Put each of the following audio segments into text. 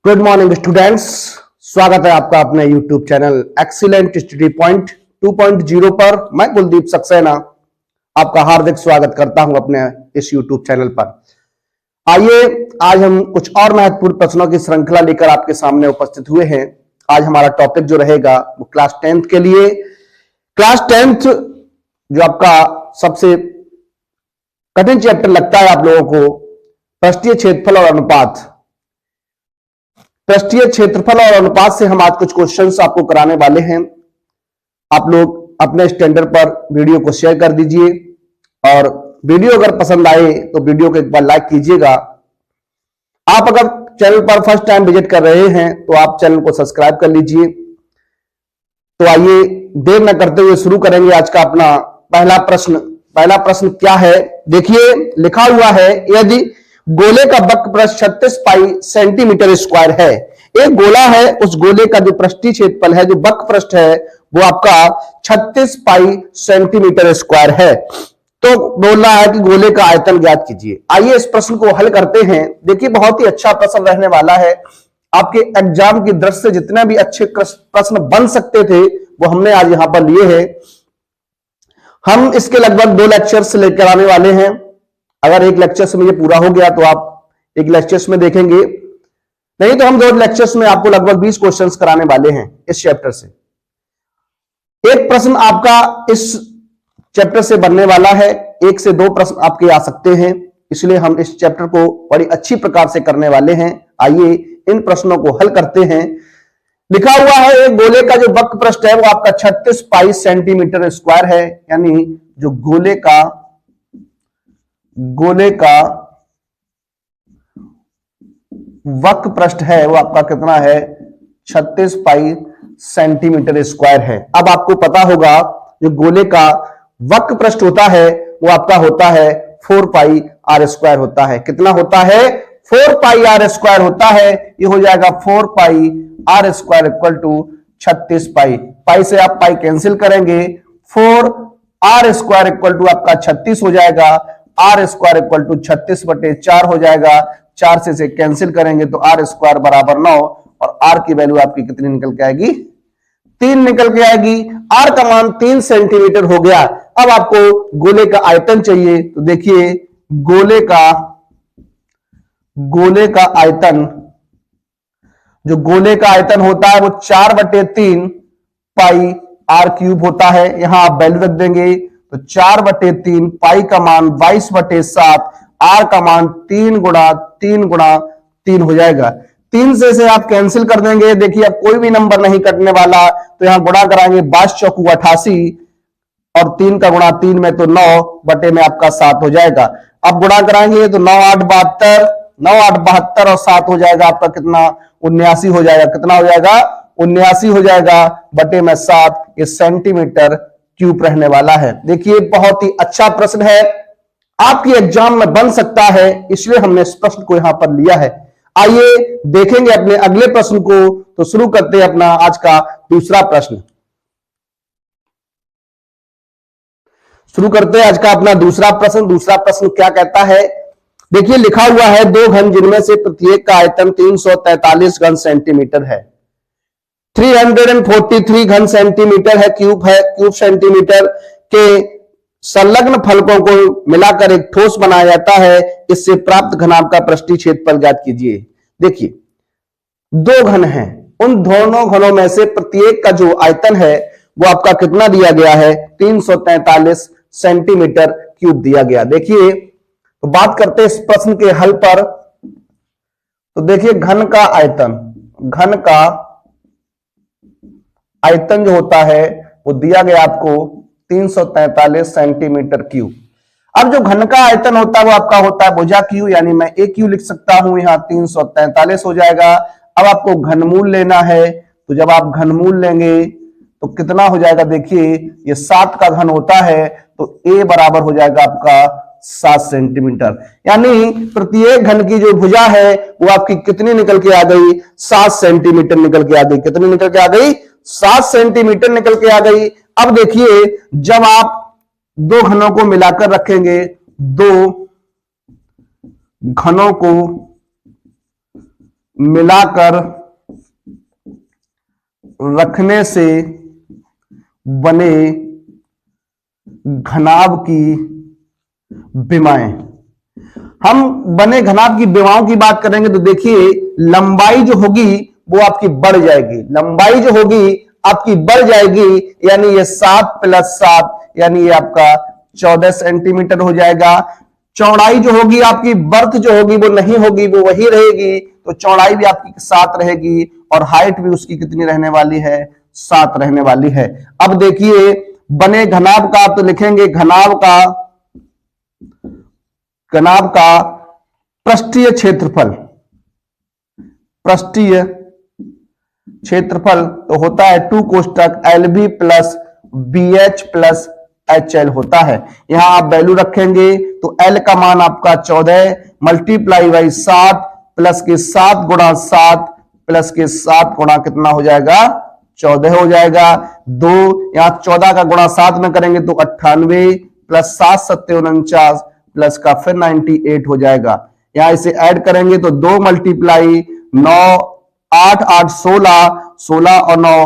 Good morning students. स्वागत है आपका अपने YouTube channel excellent study point 2.0 पर। मैं कुलदीप सक्सेना आपका हार्दिक स्वागत करता हूं अपने इस यूट्यूब चैनल पर। आइए आज हम कुछ और महत्वपूर्ण प्रश्नों की श्रृंखला लेकर आपके सामने उपस्थित हुए हैं। आज हमारा टॉपिक जो रहेगा वो क्लास 10th के लिए। क्लास 10th जो आपका सबसे कठिन चैप्टर लगता है आप लोगों को, पृष्ठीय क्षेत्रफल और अनुपात। पृष्ठीय क्षेत्रफल और अनुपात से हम आज कुछ क्वेश्चंस आपको कराने वाले हैं। आप लोग अपने स्टैंडर्ड पर वीडियो को शेयर कर दीजिए और वीडियो अगर पसंद आए तो वीडियो को एक बार लाइक कीजिएगा। आप अगर चैनल पर फर्स्ट टाइम विजिट कर रहे हैं तो आप चैनल को सब्सक्राइब कर लीजिए। तो आइए देर न करते हुए शुरू करेंगे आज का अपना पहला प्रश्न। पहला प्रश्न क्या है, देखिए लिखा हुआ है, यदि गोले का वक्र पृष्ठ 36 पाई सेंटीमीटर स्क्वायर है। एक गोला है, उस गोले का जो पृष्ठीय क्षेत्रफल है, जो वक्र पृष्ठ है, वो आपका 36 पाई सेंटीमीटर स्क्वायर है। तो बोल रहा है कि गोले का आयतन ज्ञात कीजिए। आइए इस प्रश्न को हल करते हैं। देखिए बहुत ही अच्छा प्रश्न रहने वाला है। आपके एग्जाम की दृष्टि से जितने भी अच्छे प्रश्न बन सकते थे वो हमने आज यहां पर लिए हैं। हम इसके लगभग 2 लेक्चर्स लेकर आने वाले हैं। अगर एक लेक्चर्स में ये पूरा हो गया तो आप एक लेक्चर्स में देखेंगे, नहीं तो हम 2 लेक्चर्स में आपको लगभग 20 क्वेश्चंस कराने वाले हैं इस चैप्टर से। एक प्रश्न आपका इस चैप्टर से बनने वाला है, 1 से 2 प्रश्न आपके आ सकते हैं, इसलिए हम इस चैप्टर को बड़ी अच्छी प्रकार से करने वाले हैं। आइए इन प्रश्नों को हल करते हैं। लिखा हुआ है एक गोले का जो वक्र पृष्ठ है वो आपका 36 पाई सेंटीमीटर स्क्वायर है, यानी जो गोले का वक्र पृष्ठ है वो आपका कितना है, 36 पाई सेंटीमीटर स्क्वायर है। अब आपको पता होगा जो गोले का वक्र पृष्ठ होता है वो आपका होता है 4 पाई आर स्क्वायर होता है। कितना होता है, 4 पाई आर स्क्वायर होता है। ये हो जाएगा 4 पाई आर स्क्वायर इक्वल टू 36 पाई। पाई से आप पाई कैंसिल करेंगे, 4 आर स्क्वायर इक्वल टू आपका 36 हो जाएगा। आर स्क्वायर इक्वल टू 36/4 हो जाएगा। 4 से इसे कैंसिल करेंगे तो आर स्क्वायर बराबर 9 और आर की वैल्यू आपकी कितनी निकल के आएगी, 3 निकल के आएगी। आर का मान 3 सेंटीमीटर हो गया। अब आपको गोले का आयतन चाहिए, तो देखिए गोले का आयतन, जो गोले का आयतन होता है वो 4/3 पाई आर क्यूब होता है। यहां आप वैल्यू रख देंगे तो 4/3, पाई का मान 22/7, आर का मान 3 गुणा 3 हो जाएगा। 3 से इसे आप कैंसिल कर देंगे। देखिए अब कोई भी नंबर नहीं कटने वाला, तो यहां गुणा कराएंगे, 22 चौकू 88 और 3 का गुणा 3 में तो 9 में आपका 7 हो जाएगा। अब गुणा कराएंगे तो 9 8 72 और 7 हो जाएगा आपका कितना, 79 हो जाएगा। कितना हो जाएगा, 79 हो जाएगा बटे में 7। ये सेंटीमीटर क्यूब रहने वाला है। देखिए बहुत ही अच्छा प्रश्न है, आपकी एग्जाम में बन सकता है, इसलिए हमने इस प्रश्न को यहां पर लिया है। आइए देखेंगे अपने अगले प्रश्न को। तो शुरू करते हैं अपना आज का दूसरा प्रश्न। शुरू करते हैं आज का अपना दूसरा प्रश्न। दूसरा प्रश्न क्या कहता है, देखिए लिखा हुआ है 2 घन जिनमें से प्रत्येक का आयतन 343 घन सेंटीमीटर है। 343 घन सेंटीमीटर है, क्यूब सेंटीमीटर के संलग्न फलकों को मिलाकर एक ठोस बनाया जाता है। इससे प्राप्त घनाभ का पृष्ठीय क्षेत्रफल ज्ञात कीजिए। देखिए 2 घन हैं, उन दोनों घनों में से प्रत्येक का जो आयतन है वो आपका कितना दिया गया है, 343 सेंटीमीटर क्यूब दिया गया। देखिए तो बात करते हैं इस प्रश्न के हल पर। तो देखिए घन का आयतन जो होता है वो दिया गया आपको 343 सेंटीमीटर क्यूब। अब जो घन का आयतन होता है वो आपका होता है भुजा क्यू, यानी मैं एक क्यू लिख सकता हूं, यहां 343 हो जाएगा। अब आपको घनमूल लेना है, तो जब आप घनमूल लेंगे तो कितना हो जाएगा, देखिए ये 7 का घन होता है तो ए बराबर हो जाएगा आपका 7 सेंटीमीटर। यानी प्रत्येक घन की जो भुजा है वो आपकी कितनी निकल के आ गई, 7 सेंटीमीटर निकल के आ गई। कितनी निकल के आ गई, 7 सेंटीमीटर निकल के आ गई। अब देखिए जब आप 2 घनों को मिलाकर रखेंगे, 2 घनों को मिलाकर रखने से बने घनाभ की विमाएं। हम बने घनाभ की विमाओं की बात करेंगे तो देखिए लंबाई जो होगी वो आपकी बढ़ जाएगी, लंबाई जो होगी आपकी बढ़ जाएगी, यानी ये 7 + 7 यानी ये आपका 14 सेंटीमीटर हो जाएगा। चौड़ाई जो होगी आपकी, बर्थ जो होगी वो नहीं होगी, वो वही रहेगी, तो चौड़ाई भी आपकी 7 रहेगी और हाइट भी उसकी कितनी रहने वाली है, 7 रहने वाली है। अब देखिए बने घनाभ का तो लिखेंगे घनाभ का पृष्ठीय क्षेत्रफल, पृष्ठीय क्षेत्रफल तो होता है 2 कोष्टक LB + BH + HL होता है। यहां आप वैल्यू रखेंगे तो L का मान आपका 14 मल्टीप्लाई बाई 7 प्लस के 7 गुणा 7 प्लस के 7 गुणा कितना हो जाएगा, 14 हो जाएगा। 2 यहां 14 का गुणा 7 में करेंगे तो 98 प्लस 7 × 7 = 49 प्लस का फिर 98 हो जाएगा। यहां इसे ऐड करेंगे तो 2 मल्टीप्लाई 9 8 8 16 16 और 9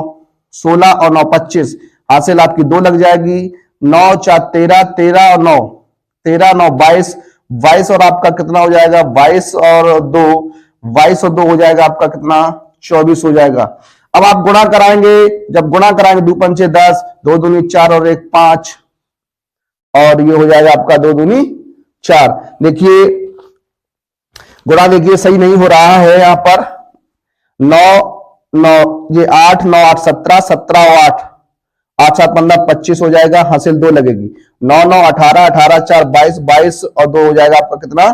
16 और 9 25 हासिल आपकी 2 लग जाएगी। 9 4 13 13 और 9 13 9 22 22 और आपका कितना हो जाएगा, 22 और 2 हो जाएगा आपका कितना, 24 हो जाएगा। अब आप गुणा कराएंगे, जब गुणा कराएंगे 2 पंचे 10, 2 दूनी 4 और 1 5 और ये हो जाएगा आपका 2 दूनी 4। देखिए गुणा देखिए सही नहीं हो रहा है यहां पर। 9 9 ये 8 9 8 17 17 और 8 8 7 15 25 हो जाएगा, हासिल 2 लगेगी। 9 9 18 18 4 22 22 और 2 हो जाएगा आपका कितना,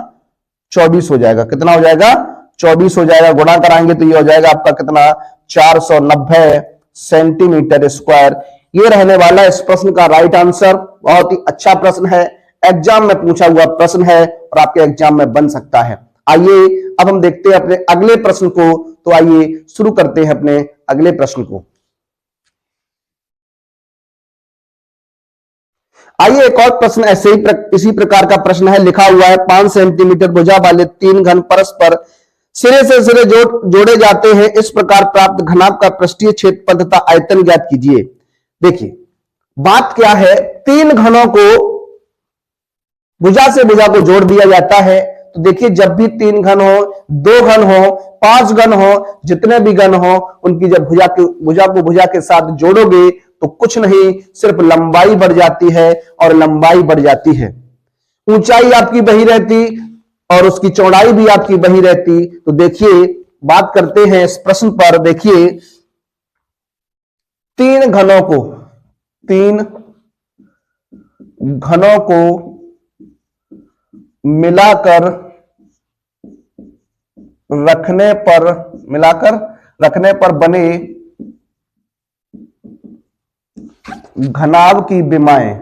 24 हो जाएगा। कितना हो जाएगा, 24 हो जाएगा। गुणा कराएंगे तो ये हो जाएगा आपका कितना, 490 सेंटीमीटर स्क्वायर। ये रहने वाला इस प्रश्न का राइट आंसर। बहुत ही अच्छा प्रश्न है, एग्जाम में पूछा हुआ प्रश्न है और आपके एग्जाम में बन सकता है। आइए अब हम देखते हैं अपने अगले प्रश्न को। तो आइए शुरू करते हैं अपने अगले प्रश्न को। आइए एक और प्रश्न ऐसे ही इसी प्रकार का प्रश्न है। लिखा हुआ है 5 सेंटीमीटर भुजा वाले 3 घन परस्पर सिरे से सिरे जोड़े जाते हैं, इस प्रकार प्राप्त घनाभ का पृष्ठीय क्षेत्रफल तथा आयतन ज्ञात कीजिए। देखिए बात क्या है, 3 घनों को भुजा से भुजा को जोड़ दिया जाता है। तो देखिए जब भी 3 घन हो, 2 घन हो, 5 घन हो, जितने भी घन हो उनकी जब भुजा को भुजा के साथ जोड़ोगे तो कुछ नहीं, सिर्फ लंबाई बढ़ जाती है और लंबाई बढ़ जाती है, ऊंचाई आपकी वही रहती और उसकी चौड़ाई भी आपकी वही रहती। तो देखिए बात करते हैं इस प्रश्न पर। देखिए 3 घनों को मिलाकर रखने पर बने घनाभ की विमाएं।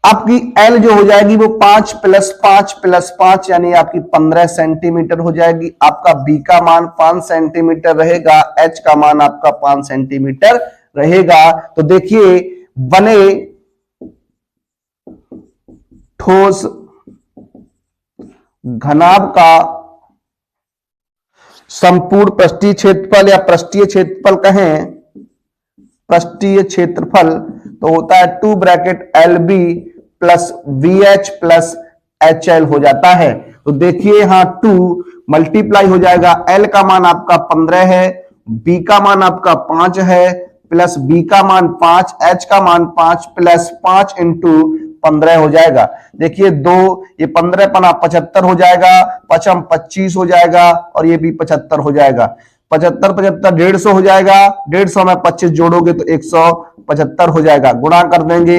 आपकी L जो हो जाएगी वो 5 + 5 + 5 यानी आपकी 15 सेंटीमीटर हो जाएगी। आपका B का मान 5 सेंटीमीटर रहेगा, H का मान आपका 5 सेंटीमीटर रहेगा। तो देखिए बने ठोस घनाभ का संपूर्ण पृष्ठीय क्षेत्रफल या पृष्ठीय क्षेत्रफल कहें, पृष्ठीय क्षेत्रफल तो होता है 2 ब्रैकेट LB + VH + HL हो जाता है। तो देखिए यहां 2 मल्टीप्लाई हो जाएगा, L का मान आपका 15 है, B का मान आपका 5 है, प्लस B का मान 5, H का मान 5 + 5 × 15 हो जाएगा। देखिए 2 ये 15 पना 75 हो जाएगा, 5 25 हो जाएगा और ये भी 75 हो जाएगा। 75 75 150 हो जाएगा, 150 में 25 जोड़ोगे तो 175 हो जाएगा। गुणा कर देंगे,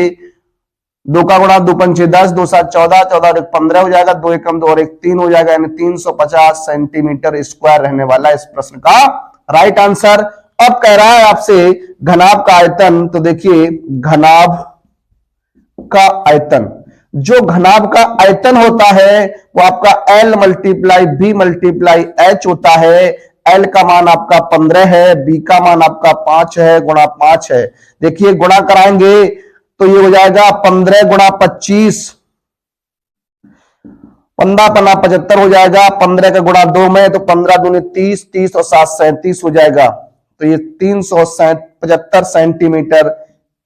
2 का गुणा 2 पंचे 10, 2 7 14, 14 और 1 15 हो जाएगा, 2 1 2 और 1 3 हो जाएगा, यानी 350 सेंटीमीटर स्क्वायर रहने वाला इस प्रश्न का राइट आंसर। अब कह रहा है आपसे घनाभ का आयतन। तो देखिए घनाभ का आयतन, जो घनाभ का आयतन होता है वो आपका L × B × H होता है। L का मान आपका 15 है, B का मान आपका 5 है, गुणा 5 है। देखिए गुणा कराएंगे तो ये हो जाएगा 15 × 25 15 पन्ना 75 हो जाएगा, 15 का गुणा 2 में तो 15 दूनी 30, 30 और 7 37 हो जाएगा। तो ये 375 सेंटीमीटर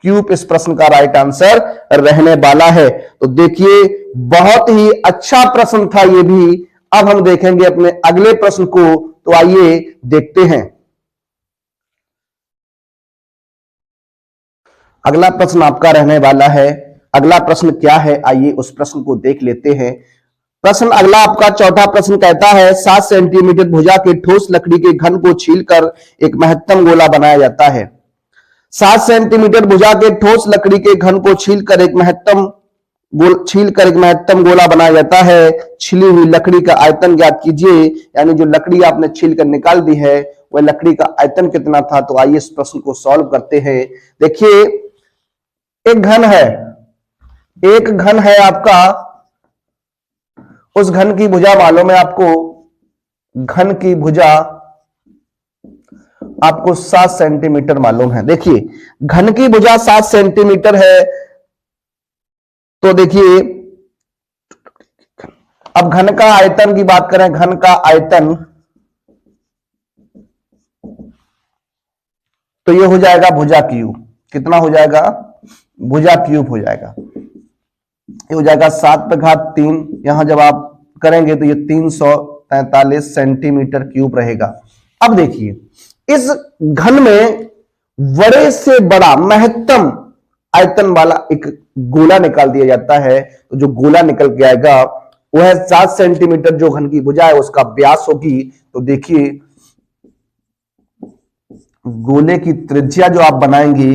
क्यूब इस प्रश्न का राइट आंसर रहने वाला है। तो देखिए बहुत ही अच्छा प्रश्न था ये भी। अब हम देखेंगे अपने अगले प्रश्न को, तो आइए देखते हैं। अगला प्रश्न आपका रहने वाला है, अगला प्रश्न क्या है आइए उस प्रश्न को देख लेते हैं। प्रश्न अगला आपका चौथा प्रश्न कहता है 7 सेंटीमीटर भुजा के ठोस लकड़ी के घन को छीलकर एक महत्तम गोला बनाया जाता है। 7 सेंटीमीटर भुजा के ठोस लकड़ी के घन को छीलकर एक महत्तम गोला बनाया जाता है। छिली हुई लकड़ी का आयतन ज्ञात कीजिए, यानी जो लकड़ी आपने छील कर निकाल दी है वह लकड़ी का आयतन कितना था। तो आइए इस प्रश्न को सॉल्व करते हैं। देखिए एक घन है आपका, उस घन की भुजा मालूम है आपको, घन की भुजा आपको 7 सेंटीमीटर मालूम है। देखिए घन की भुजा 7 सेंटीमीटर है, तो देखिए अब घन का आयतन की बात करें, घन का आयतन तो ये हो जाएगा भुजा क्यूब। कितना हो जाएगा? भुजा क्यूब हो जाएगा। ये हो जाएगा 7 पे घात 3, यहां जब आप करेंगे तो ये 343 सेंटीमीटर क्यूब रहेगा। अब देखिए इस घन में बड़े से बड़ा महत्तम आयतन वाला एक गोला निकाल दिया जाता है। तो जो गोला निकल के आएगा वह 7 सेंटीमीटर जो घन की भुजा है उसका व्यास होगी। तो देखिए गोले की त्रिज्या जो आप बनाएंगे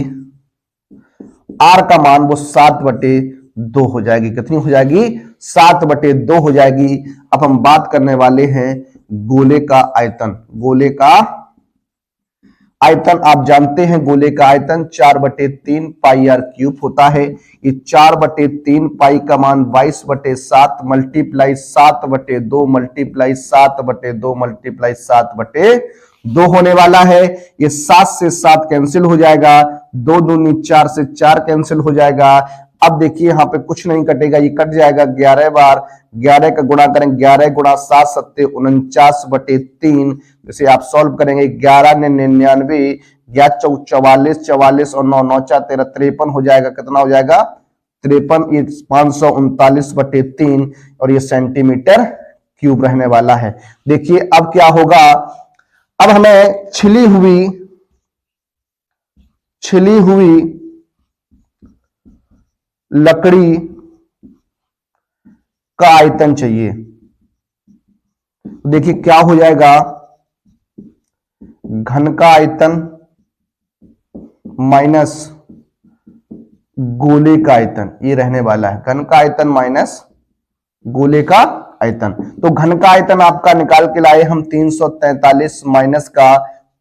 आर का मान वो 7/2 हो जाएगी। कितनी हो जाएगी? 7/2 हो जाएगी। अब हम बात करने वाले हैं गोले का आयतन। गोले का आयतन आप जानते हैं, गोले का आयतन 4/3 पाई आर क्यूब होता है। ये 4/3 पाई का मान 22/7 मल्टीप्लाई 7/2 मल्टीप्लाई 7/2 मल्टीप्लाई 7/2 होने वाला है। ये 7 से 7 कैंसिल हो जाएगा, 2 दूनी 4 से 4 कैंसिल हो जाएगा। अब देखिए यहाँ पे कुछ नहीं कटेगा, ये कट जाएगा 11 बार। 11 का गुणा करें, 11 गुणा 7 7 49/3। जैसे आप सॉल्व करेंगे 11 ने 99, 44 44 और 9 9 4 13 53 हो जाएगा। कितना हो जाएगा? 53। ये 539/3 और ये सेंटीमीटर क्यूब रहने वाला है। देखिए अब क्या होगा, अब हमें छिली हुई लकड़ी का आयतन चाहिए। देखिए क्या हो जाएगा, घन का आयतन माइनस गोले का आयतन, ये रहने वाला है। घन का आयतन माइनस गोले का आयतन। तो घन का आयतन आपका निकाल के लाए हम 343 माइनस का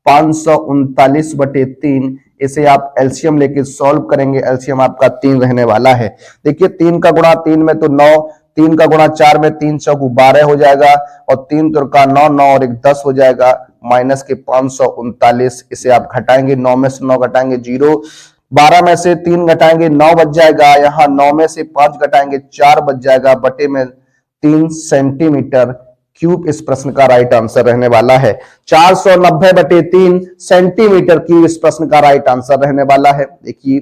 539/3। इसे आप एलसीएम लेके सॉल्व करेंगे, एलसीएम आपका 3 रहने वाला है। देखिए 3 का गुणा 3 में तो 9, 3 का गुणा 4 में 3 चौक 12 हो जाएगा और 3 तुरका 9, 9 और 1 10 हो जाएगा माइनस के 539। इसे आप घटाएंगे, 9 में से 9 घटाएंगे 0, 12 में से 3 घटाएंगे 9 बच जाएगा। यहाँ 9 में से 5 घटाएंगे 4 बच जाएगा, बटे में 3 सेंटीमीटर क्यूब इस प्रश्न का राइट आंसर रहने वाला है। 490/3 सेंटीमीटर क्यूब इस प्रश्न का राइट आंसर रहने वाला है। देखिए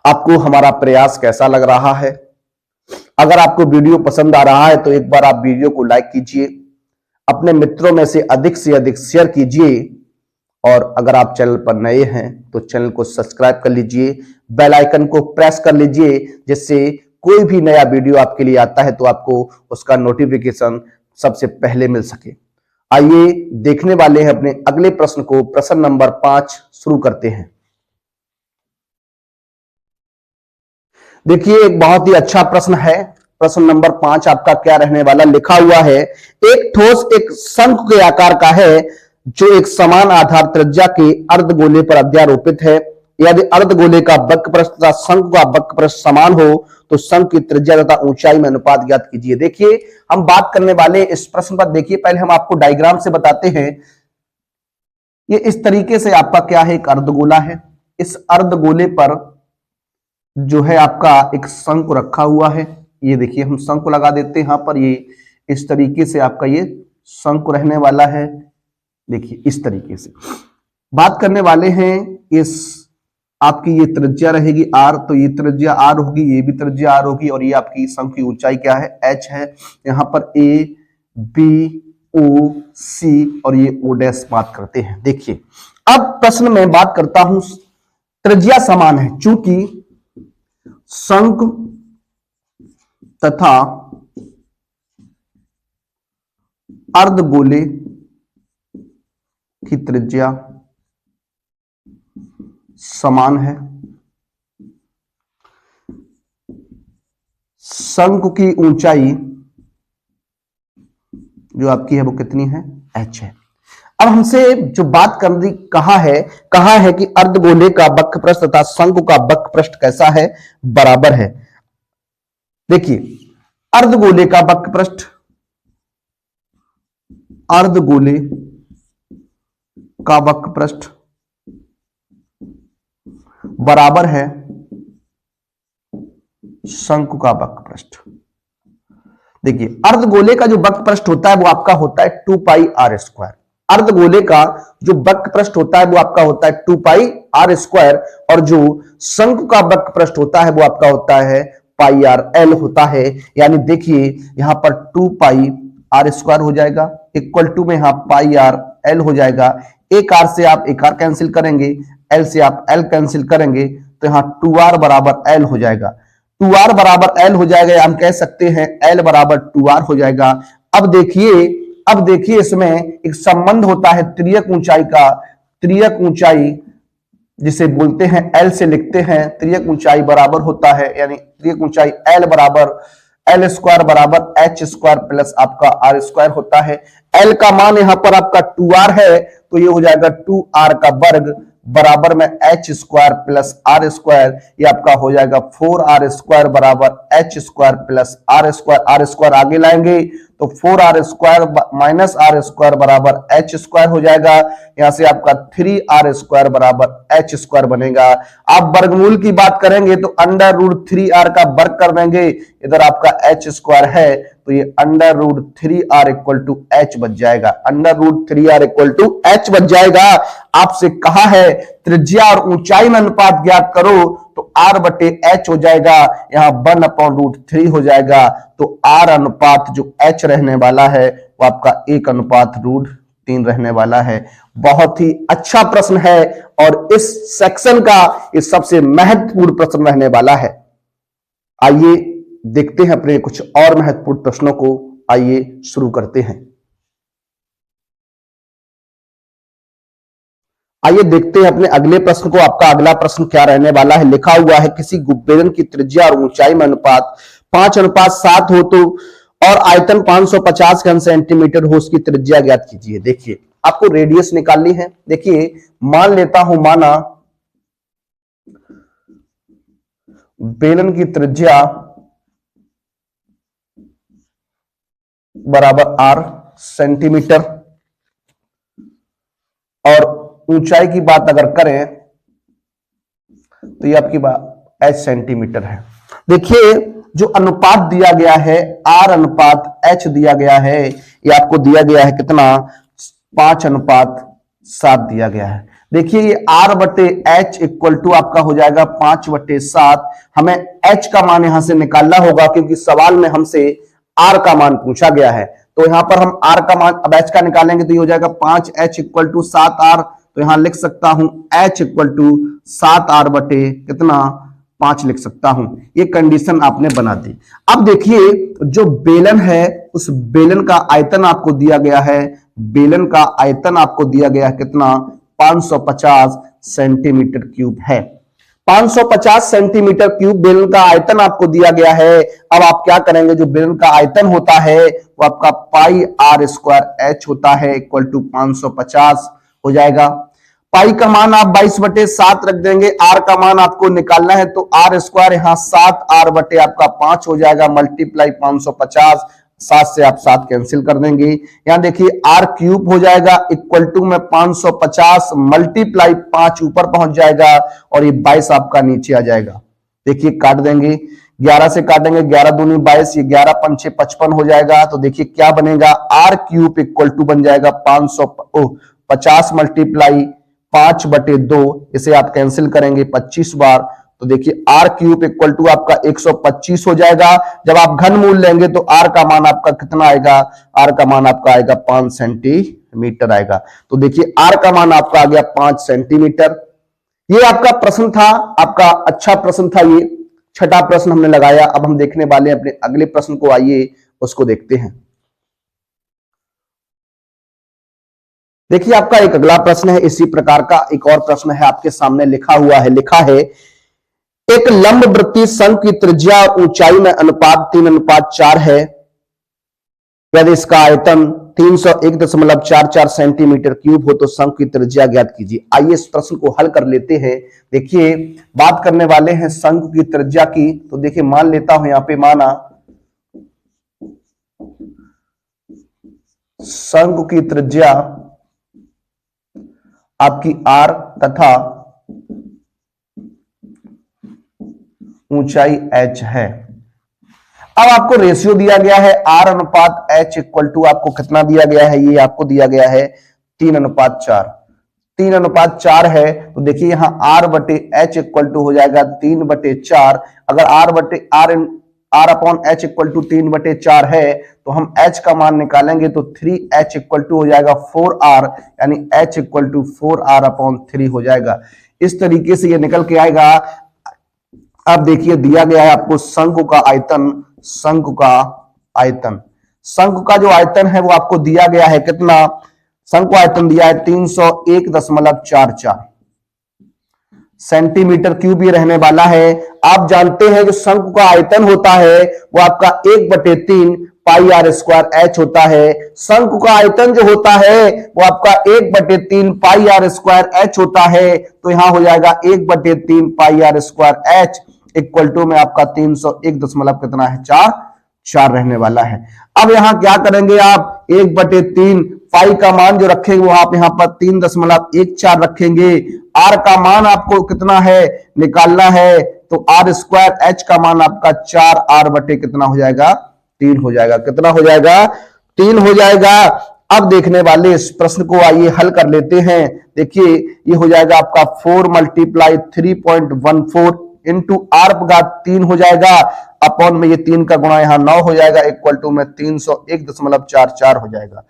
आपको हमारा प्रयास कैसा लग रहा है। अगर आपको वीडियो पसंद आ रहा है तो एक बार आप वीडियो को लाइक कीजिए, अपने मित्रों में से अधिक शेयर कीजिए और अगर आप चैनल पर नए हैं तो चैनल को सब्सक्राइब कर लीजिए, बेल आइकन को प्रेस कर लीजिए, जिससे कोई भी नया वीडियो आपके लिए आता है तो आपको उसका नोटिफिकेशन सबसे पहले मिल सके। आइए देखने वाले हैं अपने अगले प्रश्न को। प्रश्न नंबर 5 शुरू करते हैं। देखिए एक बहुत ही अच्छा प्रश्न है। प्रश्न नंबर 5 आपका क्या रहने वाला, लिखा हुआ है एक ठोस एक शंख के आकार का है जो एक समान आधार त्रिज्या के अर्धगोले पर अध्यारोपित है। यदि अर्धगोले का वक्रपृष्ठ तथा शंख का वक्रपृष्ठ समान हो तो शंख की त्रिज्या तथा ऊंचाई में अनुपात ज्ञात कीजिए। देखिए हम बात करने वाले इस प्रश्न पर, देखिए पहले हम आपको डायग्राम से बताते हैं। ये इस तरीके से आपका क्या है, एक अर्धगोला है। इस अर्धगोले पर जो है आपका एक शंख रखा हुआ है। ये देखिए हम शंकु लगा देते हैं यहां पर, ये इस तरीके से आपका ये शंकु रहने वाला है। देखिए इस तरीके से बात करने वाले हैं, इस आपकी ये त्रिज्या रहेगी r, तो ये त्रिज्या r होगी, ये भी त्रिज्या r होगी, और ये आपकी शंकु की ऊंचाई क्या है, h है। यहाँ पर a b o c और ये o डैश बात करते हैं। देखिए अब प्रश्न में बात करता हूं, त्रिज्या समान है, चूंकि शंकु तथा अर्धगोले की त्रिज्या समान है। शंकु की ऊंचाई जो आपकी है वो कितनी है, h है। अब हमसे जो बात करनी कहा है कि अर्धगोले का वक्र पृष्ठ तथा शंकु का वक्र पृष्ठ कैसा है, बराबर है। देखिए अर्धगोले का वक्र पृष्ठ, अर्धगोले का वक्र पृष्ठ बराबर है शंकु का वक्र पृष्ठ। देखिए अर्धगोले का जो वक्र पृष्ठ होता है वो आपका होता है 2 पाई आर स्क्वायर। अर्धगोले का जो वक्र पृष्ठ होता है वो आपका होता है 2 पाई आर स्क्वायर, और जो शंकु का वक्र पृष्ठ होता है वो आपका होता है पाई आर एल होता है। यानी देखिए यहां पर 2 पाई आर स्क्वायर हो जाएगा, इक्वल टू में यहां पाई आर एल हो जाएगा। एक आर से आप एक आर कैंसिल करेंगे, एल से आप एल कैंसिल करेंगे, तो यहां 2r बराबर एल हो जाएगा। 2r बराबर एल हो जाएगा, हम कह सकते हैं एल बराबर 2r हो जाएगा। अब देखिए इसमें एक संबंध होता है त्रियक ऊंचाई का, त्रियक ऊंचाई जिसे बोलते हैं एल से लिखते हैं, त्रियक ऊंचाई बराबर होता है, यानी त्रियक ऊंचाई एल बराबर एल स्क्वायर बराबर एच स्क्वायर प्लस आपका आर स्क्वायर होता है। एल का मान यहां पर आपका 2r है, तो ये हो जाएगा 2r का वर्ग बराबर में h square plus r square, ये आपका हो जाएगा 4r स्क्वायर बराबर h square plus r square. R square आगे लाएंगे तो 4r square minus r square बराबर एच स्क्वायर हो जाएगा। यहां से आपका 3r स्क्वायर बराबर एच स्क्वायर बनेगा। आप वर्गमूल की बात करेंगे तो अंडर रूट 3r का वर्ग कर देंगे, इधर आपका एच स्क्वायर है तो ये under root 3r equal to h बच जाएगा, under root 3r equal to h बच जाएगा। आपसे कहा है त्रिज्या और ऊंचाई में अनुपात ज्ञात करो, तो r बटे h हो जाएगा, यहां 1/√3 हो जाएगा, तो r अनुपात जो h रहने वाला है वो आपका 1/√3 रहने वाला है। बहुत ही अच्छा प्रश्न है और इस सेक्शन का ये सबसे महत्वपूर्ण प्रश्न रहने वाला है। आइए देखते हैं अपने कुछ और महत्वपूर्ण प्रश्नों को, आइए शुरू करते हैं। आइए देखते हैं अपने अगले प्रश्न को। आपका अगला प्रश्न क्या रहने वाला है, लिखा हुआ है किसी गुब्बेलन की त्रिज्या और ऊंचाई में अनुपात 5:7 हो तो और आयतन 550 घन सेंटीमीटर हो, उसकी त्रिज्या ज्ञात कीजिए। देखिए आपको रेडियस निकालनी है। देखिए मान लेता हूं, माना बेलन की त्रिज्या बराबर r सेंटीमीटर और ऊंचाई की बात अगर करें तो ये आपकी बात h सेंटीमीटर है। देखिए जो अनुपात दिया गया है r अनुपात h दिया गया है, ये आपको दिया गया है कितना, 5:7 दिया गया है। देखिए ये r बटे h इक्वल टू आपका हो जाएगा 5/7। हमें h का मान यहां से निकालना होगा क्योंकि सवाल में हमसे r का मान पूछा गया है, तो यहां पर हम r का मान अब h का निकालेंगे तो ये हो जाएगा 5h इक्वल टू 7r, तो यहां लिख सकता हूं h इक्वल टू 7r बटे कितना 5 लिख सकता हूं। ये कंडीशन आपने बना दी। अब देखिए जो बेलन है उस बेलन का आयतन आपको दिया गया है, बेलन का आयतन आपको दिया गया है कितना, 550 सेंटीमीटर क्यूब है। 550 सेंटीमीटर क्यूब बेलन का आयतन आपको दिया गया है। अब आप क्या करेंगे, जो बेलन का आयतन होता है वो आपका पाई आर स्क्वायर एच होता है, इक्वल टू 550 हो जाएगा। पाई का मान आप 22/7 रख देंगे, आर का मान आपको निकालना है तो आर स्क्वायर यहां 7r बटे आपका 5 हो जाएगा, मल्टीप्लाई 550, 7 से आप 7 कैंसिल कर देंगे। यहां देखिए r क्यूब हो जाएगा, इक्वल टू में 550 मल्टीप्लाई 5 ऊपर पहुंच जाएगा और ये 22 आपका नीचे आ जाएगा। देखिए काट देंगे, 11 से काटेंगे, 11 दूनी 22, ये 11 पंचे 55 हो जाएगा। तो देखिए क्या बनेगा, आर क्यूब इक्वल टू बन जाएगा 50 मल्टीप्लाई 5/2, इसे आप कैंसिल करेंगे 25 बार। तो देखिए आर क्यूब इक्वल टू आपका 125 हो जाएगा। जब आप घन मूल लेंगे तो आर का मान आपका कितना आएगा, आर का मान आपका आएगा 5 सेंटीमीटर आएगा। तो देखिए आर का मान आपका आ गया 5 सेंटीमीटर। ये आपका प्रश्न था, आपका अच्छा प्रश्न था ये, छठा प्रश्न हमने लगाया। अब हम देखने वाले हैं अपने अगले प्रश्न को, आइए उसको देखते हैं। देखिए आपका एक अगला प्रश्न है, इसी प्रकार का एक और प्रश्न है आपके सामने लिखा हुआ है। लिखा है एक लंबवृत्तीय शंकु की त्रिज्या और ऊंचाई में अनुपात 3:4 है। यदि इसका आयतन 301.44 सेंटीमीटर क्यूब हो तो शंकु की त्रिज्या ज्ञात कीजिए। आइए इस प्रश्न को हल कर लेते हैं। देखिए बात करने वाले हैं शंकु की त्रिज्या की। तो देखिए मान लेता हूं, यहां पे माना शंकु की त्रिज्या आपकी r तथा ऊंचाई h है। अब आपको रेशियो दिया गया है r अनुपात h इक्वल टू आपको कितना दिया गया है, ये आपको दिया गया है 3:4। 3:4 है तो देखिए यहां r/h इक्वल टू हो जाएगा 3/4। अगर r upon h equal to 3/4 है तो हम h का मान निकालेंगे तो 3h इक्वल टू हो जाएगा 4r, यानी h equal to 4r upon 3 हो जाएगा। इस तरीके से ये निकल के आएगा। अब देखिए दिया गया है आपको शंकु का आयतन, शंकु का आयतन, शंकु का जो आयतन है वो आपको दिया गया है कितना, शंकु आयतन दिया है 301.44 सेंटीमीटर क्यूब ये रहने वाला है। आप जानते हैं जो शंकु का आयतन होता है वो आपका 1/3 पाई आर स्क्वायर एच होता है। शंकु का आयतन जो होता है वो आपका 1/3 पाई आर स्क्वायर एच होता है। तो यहां हो जाएगा 1/3 pi r square h equal to में आपका 301 दशमलव कितना है 4 रहने वाला है। अब यहां क्या करेंगे आप, 1/3 पाई का मान जो रखेंगे वो आप यहां पर 3.14 रखेंगे। आर का मान आपको कितना है निकालना है, तो आर स्क्वायर एच का मान आपका 4r बटे कितना हो जाएगा 3 हो जाएगा। कितना हो जाएगा 3 हो जाएगा। अब देखने वाले इस प्रश्न को आइए हल कर लेते हैं। देखिए ये हो जाएगा आपका 4 मल्टीप्लाई 3.14 इंटू आर घात 3 हो जाएगा, अपॉन में ये 3 का गुणा यहां 9 हो जाएगा, इक्वल टू में 301.44 हो जाएगा।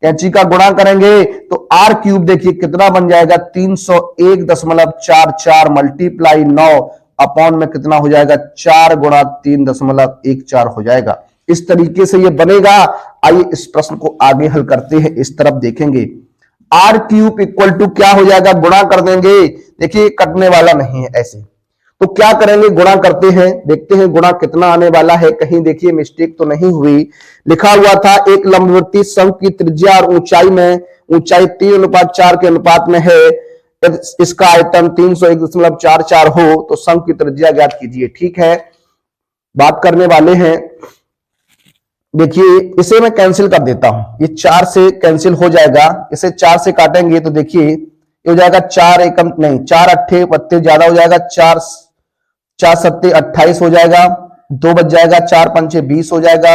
कैंची का गुणा करेंगे तो आर क्यूब देखिए कितना बन जाएगा 301.44 मल्टीप्लाई 9 अपॉन में कितना हो जाएगा 4 गुणा 3.14 हो जाएगा। इस तरीके से ये बनेगा। आइए इस प्रश्न को आगे हल करते हैं। इस तरफ देखेंगे आर क्यूब इक्वल टू क्या हो जाएगा, गुणा कर देंगे। देखिए कटने वाला नहीं है ऐसे, तो क्या करेंगे गुणा करते हैं, देखते हैं गुणा कितना आने वाला है। कहीं देखिए मिस्टेक तो नहीं हुई। लिखा हुआ था एक लंबवृत्तीय शंकु की त्रिज्या और ऊंचाई 3:4 के अनुपात में है। इसका आयतन 301.44 हो तो शंकु की त्रिज्या ज्ञात कीजिए। ठीक है, बात करने वाले हैं। देखिए इसे मैं कैंसिल कर देता हूं, ये 4 से कैंसिल हो जाएगा। इसे 4 से काटेंगे तो देखिए ये हो जाएगा 4 एकम नहीं 4 अट्ठे पत्ते ज्यादा हो जाएगा, 4 सत्ते 28 हो जाएगा, 2 बच जाएगा, 4 पंचे 20 हो जाएगा।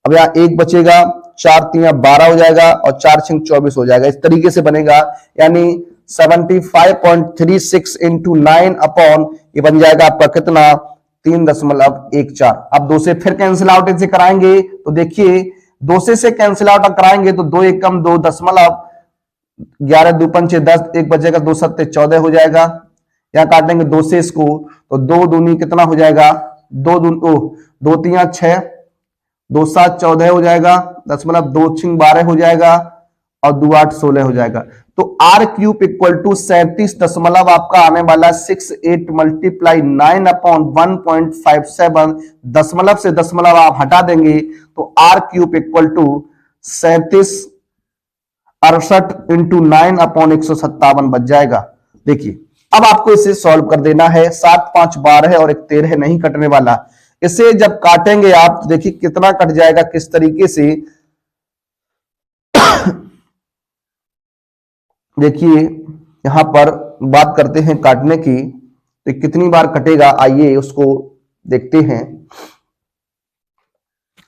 अब यहाँ 1 बचेगा, 4 तिया 12 हो जाएगा और 4 छिंग 24 हो जाएगा। इस तरीके से बनेगा, यानी 75.36 इंटू 9 अपॉन ये बन जाएगा आपका कितना 3.14। अब 2 से फिर कैंसिल आउट इसे कराएंगे तो देखिए 2 से कैंसिल आउट कराएंगे तो 2 एकम 2 दशमलव 11 2 पंचे 10, 1 बचेगा, 2 सत्ते 14 हो जाएगा। यहां काटेंगे 2 से इसको तो 2 दूनी कितना हो जाएगा 2 तिया 6, 2 7 14 हो जाएगा, दशमलव 2 छिंग 12 हो जाएगा और 2 8 16 हो जाएगा। तो आर क्यूब इक्वल टू 37 दशमलव आपका आने वाला 68 मल्टीप्लाई 9 अपॉन 1.57, दशमलव से दशमलव आप हटा देंगे तो r cube equal to 37 68 into 9 upon 157 बच जाएगा। देखिए अब आपको इसे सॉल्व कर देना है। 7 5 12 और 1 13 नहीं कटने वाला। इसे जब काटेंगे आप तो देखिए कितना कट जाएगा, किस तरीके से। देखिए यहां पर बात करते हैं काटने की, तो कितनी बार कटेगा आइए उसको देखते हैं,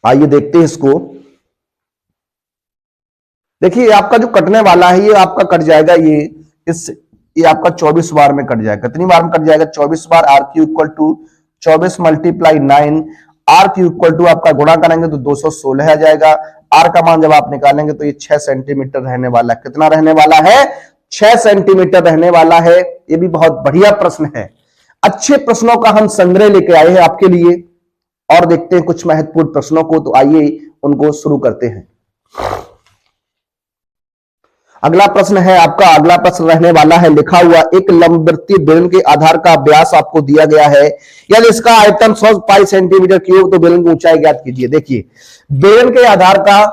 आइए देखते हैं इसको। देखिए आपका जो कटने वाला है ये आपका कट जाएगा, ये आपका 24 बार में कट जाएगा। कितनी बार में कट जाएगा? 24 बार। R q equal to 24 multiply 9, r q equal to आपका गुणा करेंगे तो 216 आ जाएगा। आर का मान जब आप निकालेंगे तो ये 6 सेंटीमीटर रहने वाला है। कितना रहने वाला है? 6 सेंटीमीटर रहने वाला है। ये भी बहुत बढ़िया प्रश्न है। अच्छे प्रश्नों का हम संग्रह लेके आए हैं आपके लिए, और देखते हैं कुछ महत्वपूर्ण प्रश्नों को। तो आइए उनको शुरू करते हैं। अगला प्रश्न है आपका, अगला प्रश्न रहने वाला है लिखा हुआ, एक लंबवृत्तीय बेलन के आधार का व्यास आपको दिया गया है, यदि इसका आयतन 100 पाई सेंटीमीटर क्यूब, तो बेलन की ऊंचाई ज्ञात कीजिए। देखिए बेलन के आधार का,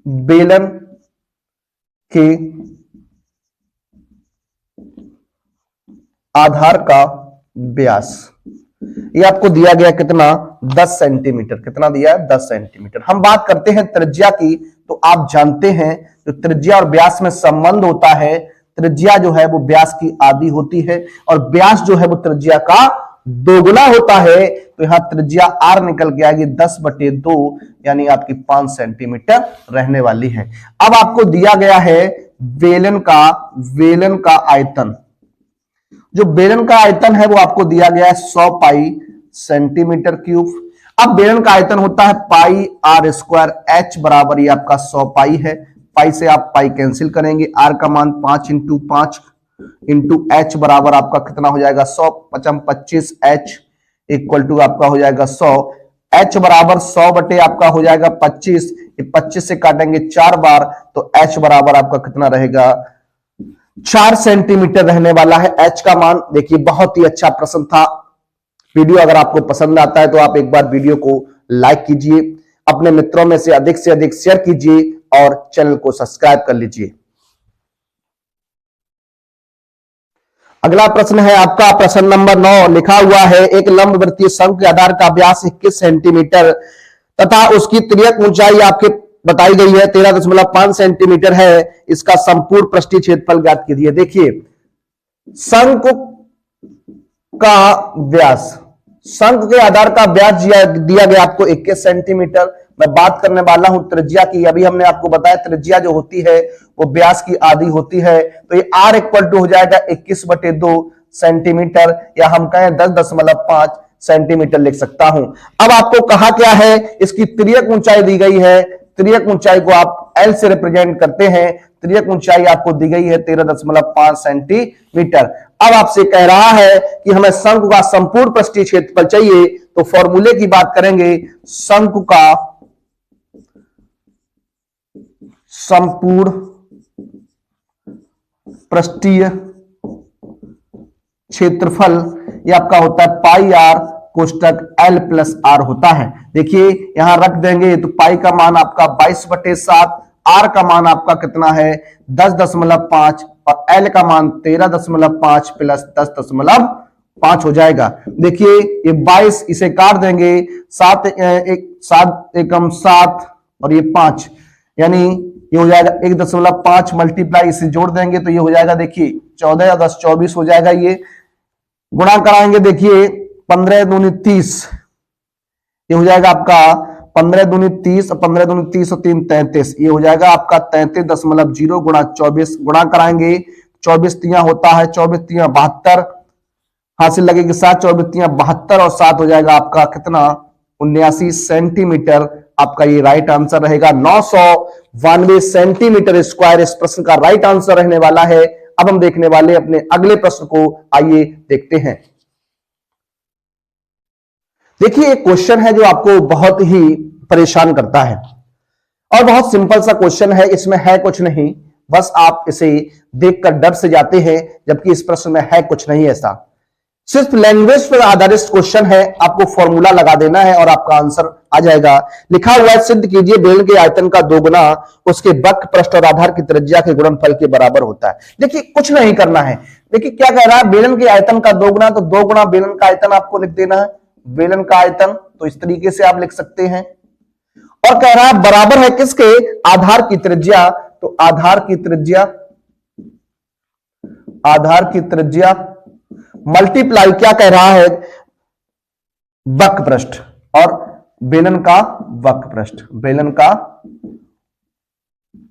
बेलन के आधार का व्यास ये आपको दिया गया कितना? 10 सेंटीमीटर। कितना दिया है? 10 सेंटीमीटर। हम बात करते हैं त्रिज्या की, तो आप जानते हैं जो त्रिज्या और व्यास में संबंध होता है, त्रिज्या जो है वो व्यास की आधी होती है और व्यास जो है वो त्रिज्या का दोगुना होता है। तो यहां त्रिज्या r निकल के आएगी 10/2, यानी आपकी 5 सेंटीमीटर रहने वाली है। अब आपको दिया गया है बेलन का आयतन। जो बेलन का आयतन है वो आपको दिया गया है 100 पाई सेंटीमीटर क्यूब। अब बेलन का आयतन होता है पाई आर स्क्वायर, एच बराबर ये आपका 100 पाई है। पाई से आप पाई कैंसिल करेंगे, आर का मान 5 इंटू 5 इंटू एच बराबर आपका कितना हो जाएगा? 100 पचम 25, एच इक्वल टू आपका हो जाएगा 100। एच बराबर 100 बटे आपका हो जाएगा 25, 25 से काटेंगे 4 बार, तो एच बराबर आपका कितना रहेगा? 4 सेंटीमीटर रहने वाला है एच का मान। देखिए बहुत ही अच्छा प्रश्न था। वीडियो अगर आपको पसंद आता है तो आप एक बार वीडियो को लाइक कीजिए, अपने मित्रों में से अधिक शेयर कीजिए और चैनल को सब्सक्राइब कर लीजिए। अगला प्रश्न है आपका प्रश्न नंबर 9, लिखा हुआ है, एक लंबवृत्तीय शंकु के आधार का व्यास 21 सेंटीमीटर तथा उसकी तिर्यक ऊंचाई आपके बताई गई है 13.5 सेंटीमीटर है। इसका संपूर्ण पृष्ठीय क्षेत्रफल ज्ञात कीजिए। देखिए शंकु का व्यास, शंकु के आधार का व्यास दिया गया आपको 21 सेंटीमीटर। मैं बात करने वाला हूं त्रिज्या की। अभी हमने आपको बताया त्रिज्या जो होती है वो व्यास की आधी होती है, तो ये r इक्वल टू हो जाएगा 21/2 सेंटीमीटर, या हम कहें 10.5 सेंटीमीटर लिख सकता हूं। अब आपको कहा क्या है? इसकी तिर्यक ऊंचाई दी गई है। तिर्यक ऊंचाई को आप L से रिप्रेजेंट करते हैं। तिर्यक ऊंचाई आपको दी गई है 13.5 सेंटीमीटर। अब आपसे कह रहा है कि हमें शंकु का संपूर्ण पृष्ठीय क्षेत्रफल चाहिए, तो फॉर्मूले की बात करेंगे। शंकु का संपूर्ण पृष्ठीय क्षेत्रफल ये आपका होता है पाई आर कोष्टक L प्लस आर होता है। देखिए यहां रख देंगे तो पाई का मान आपका 22/7, आर का मान आपका कितना है? 10.5 और L का मान 13.5 प्लस 10.5 हो जाएगा। देखिए ये 22 इसे काट देंगे, 7 एकम 7 और ये 5, यानी ये हो जाएगा 1.5 मल्टीप्लाई इसे जोड़ देंगे तो ये हो जाएगा, देखिए 14 या 10 24 हो जाएगा। ये गुणा कराएंगे, देखिए 15 दूनी 30, ये हो जाएगा आपका 15 दूनी 30 और 15 दूनी 30 और 3 33, ये हो जाएगा आपका 33.0 गुणा 24। गुणा कराएंगे 24 तियां होता है 24 तियां 72, हासिल लगेगी 7 24 तियां 72 और 7 हो जाएगा आपका कितना? 79 सेंटीमीटर। आपका ये राइट आंसर रहेगा। 992 सेंटीमीटर स्क्वायर इस प्रश्न का राइट आंसर रहने वाला है। अब हम देखने वाले अपने अगले प्रश्न को, आइए देखते हैं। देखिए एक क्वेश्चन है जो आपको बहुत ही परेशान करता है और बहुत सिंपल सा क्वेश्चन है। इसमें है कुछ नहीं, बस आप इसे देखकर डर से जाते हैं, जबकि इस प्रश्न में है कुछ नहीं ऐसा। सिर्फ लैंग्वेज पर आधारित क्वेश्चन है। आपको फॉर्मूला लगा देना है और आपका आंसर आ जाएगा। लिखा हुआ है, सिद्ध कीजिए बेलन के आयतन का दोगुना उसके वक्र पृष्ठ और आधार की त्रिज्या के गुणनफल के बराबर होता है। देखिए कुछ नहीं करना है। देखिए क्या कह रहा है? बेलन के आयतन का दोगुना, तो 2 गुना बेलन का आयतन आपको लिख देना है। बेलन का आयतन तो इस तरीके से आप लिख सकते हैं। और कह रहा है बराबर है किसके? आधार की त्रिज्या। तो आधार की त्रिज्या मल्टीप्लाई क्या कह रहा है? वक्र पृष्ठ और बेलन का वक्र पृष्ठ, बेलन का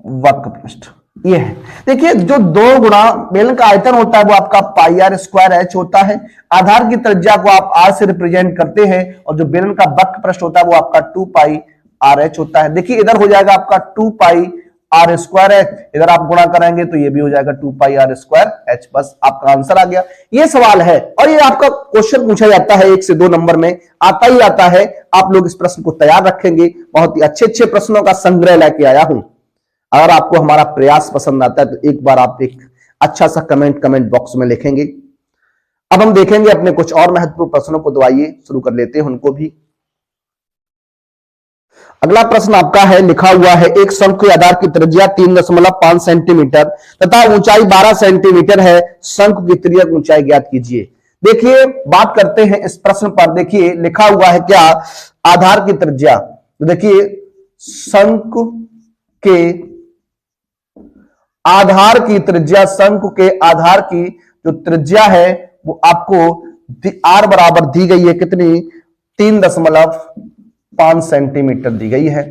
वक्र पृष्ठ ये है। देखिए जो 2 गुणा बेलन का आयतन होता है वो आपका पाई आर स्क्वायर एच होता है। आधार की त्रिज्या को आप आर से रिप्रेजेंट करते हैं और जो बेलन का वक्र पृष्ठ होता है वो आपका 2 पाई आर एच होता है। देखिए इधर हो जाएगा आपका 2 पाई आर स्क्वायर एच, इधर आप गुणा कराएंगे तो ये भी हो जाएगा 2 पाई आर स्क्वायर एच। बस आपका आंसर आ गया। ये सवाल है और ये आपका क्वेश्चन पूछा जाता है 1 से 2 नंबर में, आता ही आता है। आप लोग इस प्रश्न को तैयार रखेंगे। बहुत ही अच्छे अच्छे प्रश्नों का संग्रह लेके आया हूं। अगर आपको हमारा प्रयास पसंद आता है तो एक बार आप एक अच्छा सा कमेंट बॉक्स में लिखेंगे। अब हम देखेंगे अपने कुछ और महत्वपूर्ण प्रश्नों को, तो आइए शुरू कर लेते हैं उनको भी। अगला प्रश्न आपका है, लिखा हुआ है एक शंकु के आधार की त्रिज्या 3.5 सेंटीमीटर तथा ऊंचाई 12 सेंटीमीटर है, शंकु की तिर्यक ऊंचाई ज्ञात कीजिए। देखिए बात करते हैं इस प्रश्न पर। देखिए लिखा हुआ है क्या, आधार की त्रिज्या। तो देखिए शंकु के आधार की त्रिज्या, शंकु के आधार की जो त्रिज्या है वो आपको आर बराबर दी गई है कितनी, 3.5 सेंटीमीटर दी गई है।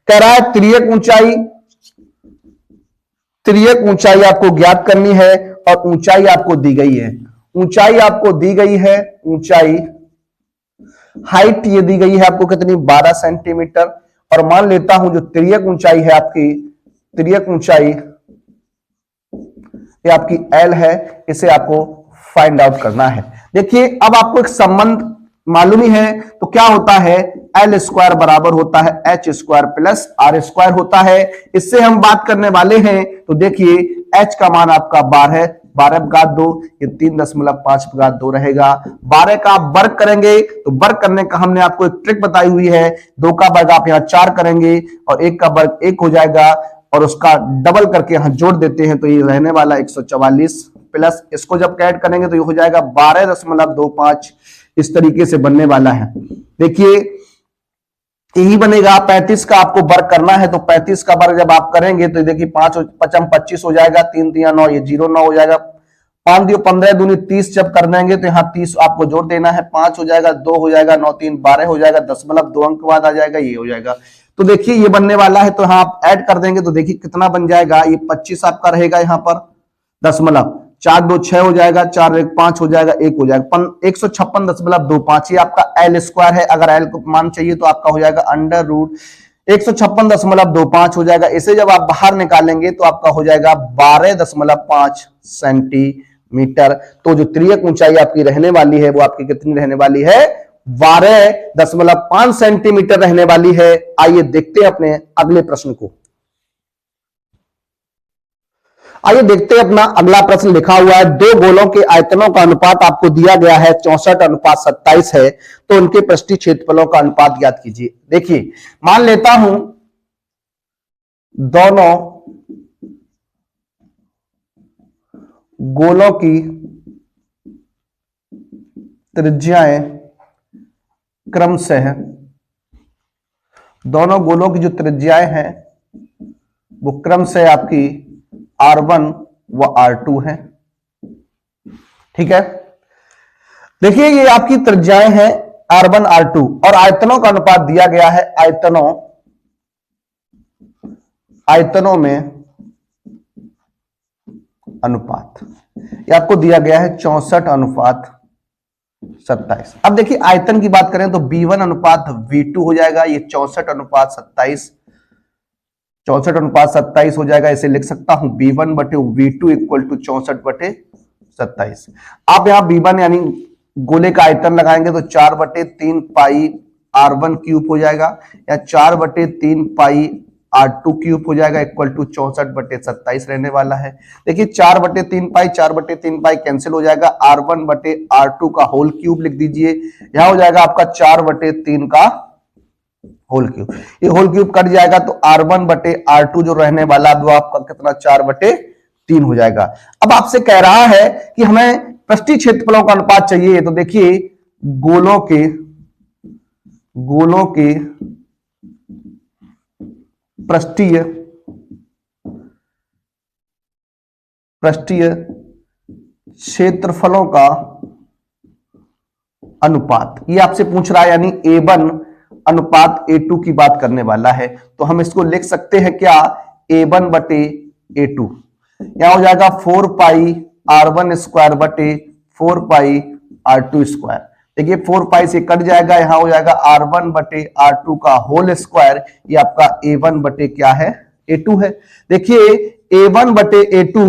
कह रहा है तिर्यक ऊंचाई, तिर्यक ऊंचाई आपको ज्ञात करनी है और ऊंचाई आपको दी गई है। ऊंचाई आपको दी गई है, ऊंचाई हाइट ये दी गई है आपको कितनी, 12 सेंटीमीटर। और मान लेता हूं जो तिर्यक ऊंचाई है आपकी, तिर्यक ऊंचाई ये आपकी L है, इसे आपको फाइंड आउट करना है। देखिए अब आपको एक संबंध मालूम ही है, तो क्या होता है, L स्क्वायर बराबर होता है H square plus R square होता है। इससे हम बात करने वाले हैं। तो देखिए H का मान आपका 12, 12/2, ये 3.5/2 रहेगा। 12 का आप वर्ग करेंगे तो वर्ग करने का हमने आपको एक ट्रिक बताई हुई है। 2 का वर्ग आप यहाँ 4 करेंगे और 1 का वर्ग 1 हो जाएगा और उसका डबल करके यहां जोड़ देते हैं तो ये रहने वाला 144 प्लस इसको जब ऐड करेंगे तो ये हो जाएगा 12.25। इस तरीके से बनने वाला है। देखिए यही बनेगा। 35 का आपको वर्ग करना है तो 35 का वर्ग जब आप करेंगे तो देखिए 5 5 25 हो जाएगा, 3 3 9, ये 0 9 हो जाएगा। 5 2 15 दूनी 30 जब कर देंगे तो यहाँ 30 आपको जोड़ देना है, 5 हो जाएगा, 2 हो जाएगा, 9 3 12 हो जाएगा, 2 अंक बाद आ जाएगा, ये हो जाएगा। तो देखिए ये बनने वाला है, तो यहाँ आप ऐड कर देंगे तो देखिए कितना बन जाएगा, ये 25 आपका रहेगा यहाँ पर, दशमलव 4 2 6 हो जाएगा, 4 1 5 हो जाएगा, 1 हो जाएगा, 156.25। ये आपका L स्क्वायर है। अगर L को मान चाहिए तो आपका हो जाएगा अंडर रूट 156.25 हो जाएगा। इसे जब आप बाहर निकालेंगे तो आपका हो जाएगा 12.5 सेंटीमीटर। तो जो तिर्यक ऊंचाई आपकी रहने वाली है वो आपकी कितनी रहने वाली है, 12.5 सेंटीमीटर रहने वाली है। आइए देखते हैं अपने अगले प्रश्न को। आइए देखते हैं अपना अगला प्रश्न। लिखा हुआ है 2 गोलों के आयतनों का अनुपात आपको दिया गया है 64:27 है, तो उनके पृष्ठीय क्षेत्रफलों का अनुपात ज्ञात कीजिए। देखिए मान लेता हूं दोनों गोलों की त्रिज्याएं क्रमशः, दोनों गोलों की जो त्रिज्याएं हैं वो क्रमशः आपकी R1 व R2 है। ठीक है, देखिए ये आपकी त्रिज्याएं हैं R1 R2 और आयतनों का अनुपात दिया गया है, आयतनों में अनुपात ये आपको दिया गया है 64:27। अब देखिए आयतन की बात करें तो B1 अनुपात V2 हो जाएगा, ये 64:27, 64:27 हो जाएगा। इसे लिख सकता हूं B1/V2 इक्वल टू 64/27। आप यहां B1 यानी गोले का आयतन लगाएंगे तो 4/3 पाई R1 क्यूब हो जाएगा या 4/3 पाई R2 क्यूब हो जाएगा इक्वल टू 64/27 रहने वाला है। देखिए 4/3 पाई 4/3 पाई कैंसिल हो जाएगा, R1/R2 का होल क्यूब लिख दीजिए। यहां हो जाएगा आपका 4/3 का होल क्यूब। ये होल क्यूब कट जाएगा तो R1/R2 जो रहने वाला वो आपका कितना 4/3 हो जाएगा। अब आपसे कह रहा है कि हमें पृष्ठीय क्षेत्रफलों का अनुपात चाहिए। तो देखिए गोलों के पृष्ठीय क्षेत्रफलों का अनुपात, ये आपसे पूछ रहा है, यानी A1 अनुपात A2 की बात करने वाला है। तो हम इसको लिख सकते हैं क्या, A1 बटे A2, यहां हो जाएगा 4 पाई R1 स्क्वायर बटे 4 पाई R2 स्क्वायर। देखिए 4 पाई से कट जाएगा, यहां हो जाएगा R1 बटे R2 का होल स्क्वायर, ये आपका A1 बटे क्या है, A2 है। देखिए A1 बटे A2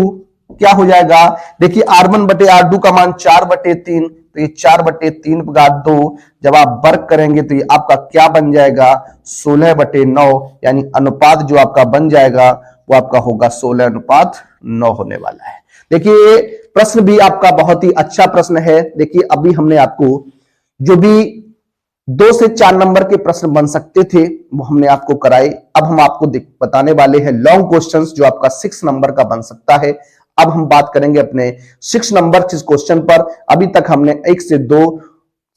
क्या हो जाएगा, देखिए R1 बटे R2 का मान 4 बटे 3, तो ये 4 बटे 3 भाग 2, जब आप वर्ग करेंगे तो ये आपका क्या बन जाएगा, 16 बटे 9, यानी अनुपात जो आपका बन जाएगा वो आपका होगा 16 अनुपात 9 होने वाला है। देखिए प्रश्न भी आपका बहुत ही अच्छा प्रश्न है। देखिए अभी हमने आपको जो भी 2 से 4 नंबर के प्रश्न बन सकते थे वो हमने आपको कराए। अब हम आपको बताने वाले हैं लॉन्ग क्वेश्चंस जो आपका 6 नंबर का बन सकता है। अब हम बात करेंगे अपने 6 नंबर के क्वेश्चन पर। अभी तक हमने 1 से 2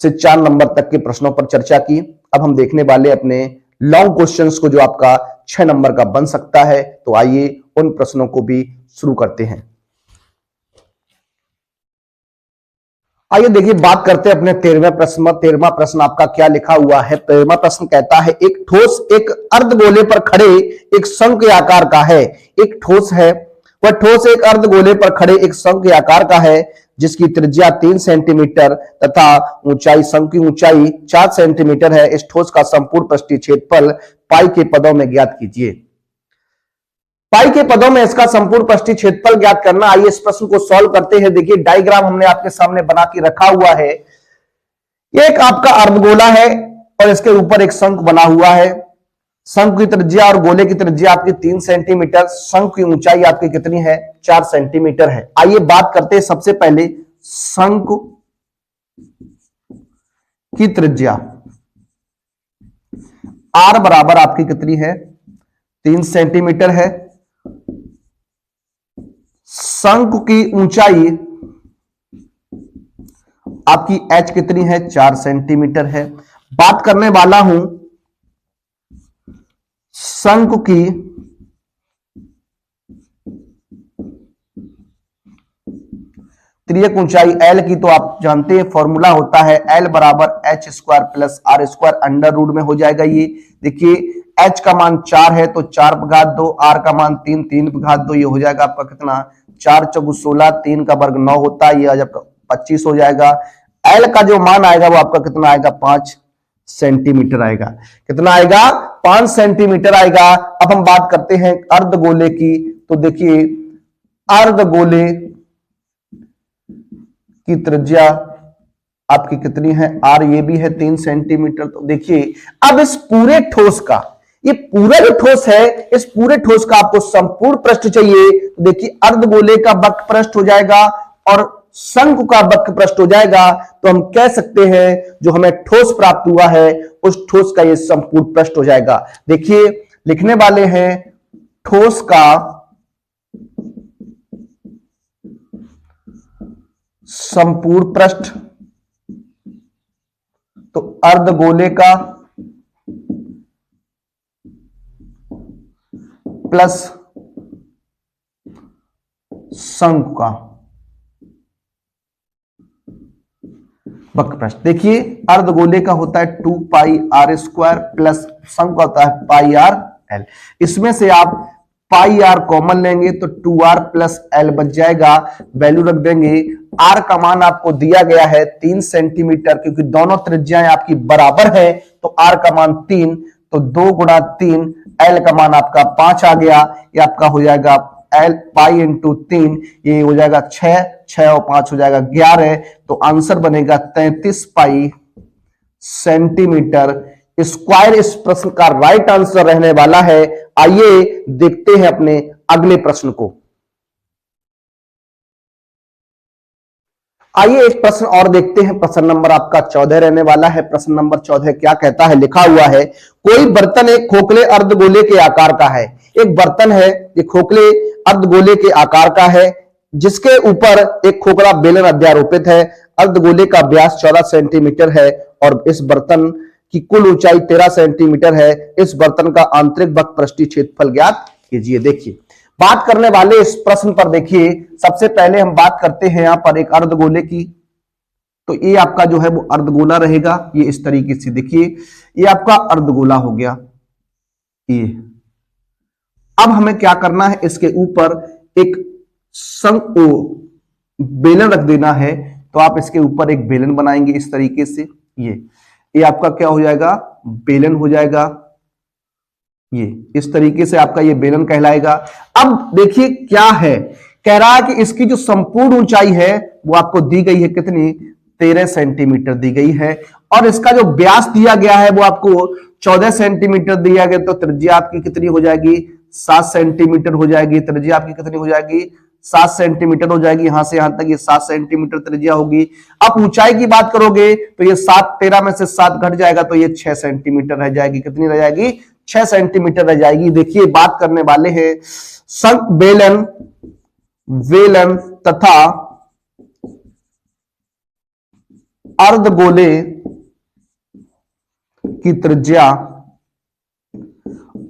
से 4 नंबर तक के प्रश्नों पर चर्चा की। अब हम देखने वाले अपने लॉन्ग क्वेश्चंस को जो आपका 6 नंबर का बन सकता है। तो आइए उन प्रश्नों को भी शुरू करते हैं। आइए देखिए बात करते हैं अपने 13वें प्रश्न। 13वां प्रश्न आपका क्या लिखा हुआ है। 13वां प्रश्न कहता है एक ठोस एक अर्धगोले पर खड़े एक शंख के आकार का है। एक ठोस है, वह ठोस एक अर्धगोले पर खड़े एक शंख के आकार का है जिसकी त्रिज्या 3 सेंटीमीटर तथा ऊंचाई, शंख की ऊंचाई 4 सेंटीमीटर है। इस ठोस का संपूर्ण पृष्ठीय क्षेत्रफल पाई के पदों में ज्ञात कीजिए। पाई के पदों में इसका संपूर्ण पृष्ठीय क्षेत्रफल ज्ञात करना। आइए इस प्रश्न को सॉल्व करते हैं। देखिए डायग्राम हमने आपके सामने बना के रखा हुआ है। एक आपका अर्धगोला है और इसके ऊपर एक शंख बना हुआ है। शंख की त्रिज्या और गोले की त्रिज्या आपकी 3 सेंटीमीटर, शंख की ऊंचाई आपकी कितनी है, 4 सेंटीमीटर है। आइए बात करते हैं सबसे पहले शंख की त्रिज्या। R बराबर आपकी कितनी है, 3 सेंटीमीटर है। शंख की ऊंचाई आपकी h कितनी है, 4 सेंटीमीटर है। बात करने वाला हूं शंख की तिर्यक ऊंचाई L की, तो आप जानते हैं फॉर्मूला होता है L बराबर h square plus R square under root में हो जाएगा। ये देखिए h का मान 4 है तो 4 भाग 2, R का मान 3, 3 भाग 2, ये हो जाएगा आपका कितना, 4 चौगु 16, 3 का वर्ग 9 होता है, ये आपका 25 हो जाएगा। L का जो मान आएगा वो आपका कितना आएगा, 5 सेंटीमीटर आएगा। कितना आएगा, 5 सेंटीमीटर आएगा। अब हम बात करते हैं अर्धगोले की। तो देखिए अर्धगोले की त्रिज्या आपकी कितनी है, R ये भी है 3 सेंटीमीटर। तो देखिए अब इस पूरे ठोस का, ये पूरा जो ठोस है, इस पूरे ठोस का आपको संपूर्ण पृष्ठ चाहिए। तो देखिए अर्धगोले का वक्र पृष्ठ हो जाएगा और शंकु का वक्र पृष्ठ हो जाएगा। तो हम कह सकते हैं जो हमें ठोस प्राप्त हुआ है उस ठोस का ये संपूर्ण पृष्ठ हो जाएगा। देखिए लिखने वाले हैं ठोस का संपूर्ण पृष्ठ, तो अर्धगोले का प्लस शंकु का वक्र पृष्ठ। देखिए अर्धगोले का होता है 2 पाई R स्क्वायर प्लस शंकु का होता है पाई R L। इसमें से आप पाई R कॉमन लेंगे तो 2R प्लस L बच जाएगा। वैल्यू रख देंगे। R का मान आपको दिया गया है 3 सेंटीमीटर, क्योंकि दोनों त्रिज्याएं आपकी बराबर है तो R का मान 3, तो 2 गुणा 3, L का मान आपका 5 आ गया। ये आपका हो जाएगा L पाई इंटू 3, ये हो जाएगा 6, 6 और 5 हो जाएगा 11। तो आंसर बनेगा 33 पाई सेंटीमीटर स्क्वायर इस प्रश्न का राइट आंसर रहने वाला है। आइए देखते हैं अपने अगले प्रश्न को। आइए एक प्रश्न और देखते हैं। प्रश्न नंबर आपका 14 रहने वाला है। प्रश्न नंबर 14 क्या कहता है, लिखा हुआ है कोई बर्तन एक खोखले अर्धगोले के आकार का है। एक बर्तन है, ये खोखले अर्धगोले के आकार का है जिसके ऊपर एक खोखला बेलन अध्यारोपित है। अर्धगोले का व्यास 14 सेंटीमीटर है और इस बर्तन की कुल ऊंचाई 13 सेंटीमीटर है। इस बर्तन का आंतरिक वक्र पृष्ठीय क्षेत्रफल ज्ञात कीजिए। देखिए बात करने वाले इस प्रश्न पर देखिए सबसे पहले हम बात करते हैं यहां पर एक अर्धगोले की। तो ये आपका जो है वो अर्धगोला रहेगा। ये इस तरीके से देखिए, ये आपका अर्धगोला हो गया। ये अब हमें क्या करना है, इसके ऊपर एक बेलन रख देना है। तो आप इसके ऊपर एक बेलन बनाएंगे इस तरीके से। ये आपका क्या हो जाएगा, बेलन हो जाएगा। ये इस तरीके से आपका ये बेलन कहलाएगा। अब देखिए क्या है, कह रहा है कि इसकी जो संपूर्ण ऊंचाई है वो आपको दी गई है कितनी, 13 सेंटीमीटर दी गई है। और इसका जो व्यास दिया गया है वो आपको 14 सेंटीमीटर दिया गया। तो त्रिज्या आपकी कितनी हो जाएगी, 7 सेंटीमीटर हो जाएगी। त्रिज्या आपकी कितनी हो जाएगी, 7 सेंटीमीटर हो जाएगी। यहां से यहां तक ये 7 सेंटीमीटर त्रिज्या होगी। अब ऊंचाई की बात करोगे तो ये 7, 13 में से 7 घट जाएगा तो ये 6 सेंटीमीटर रह जाएगी। कितनी रह जाएगी, 6 सेंटीमीटर रह जाएगी। देखिए बात करने वाले हैं शंख बेलन, वेलन तथा अर्धगोले की त्रिज्या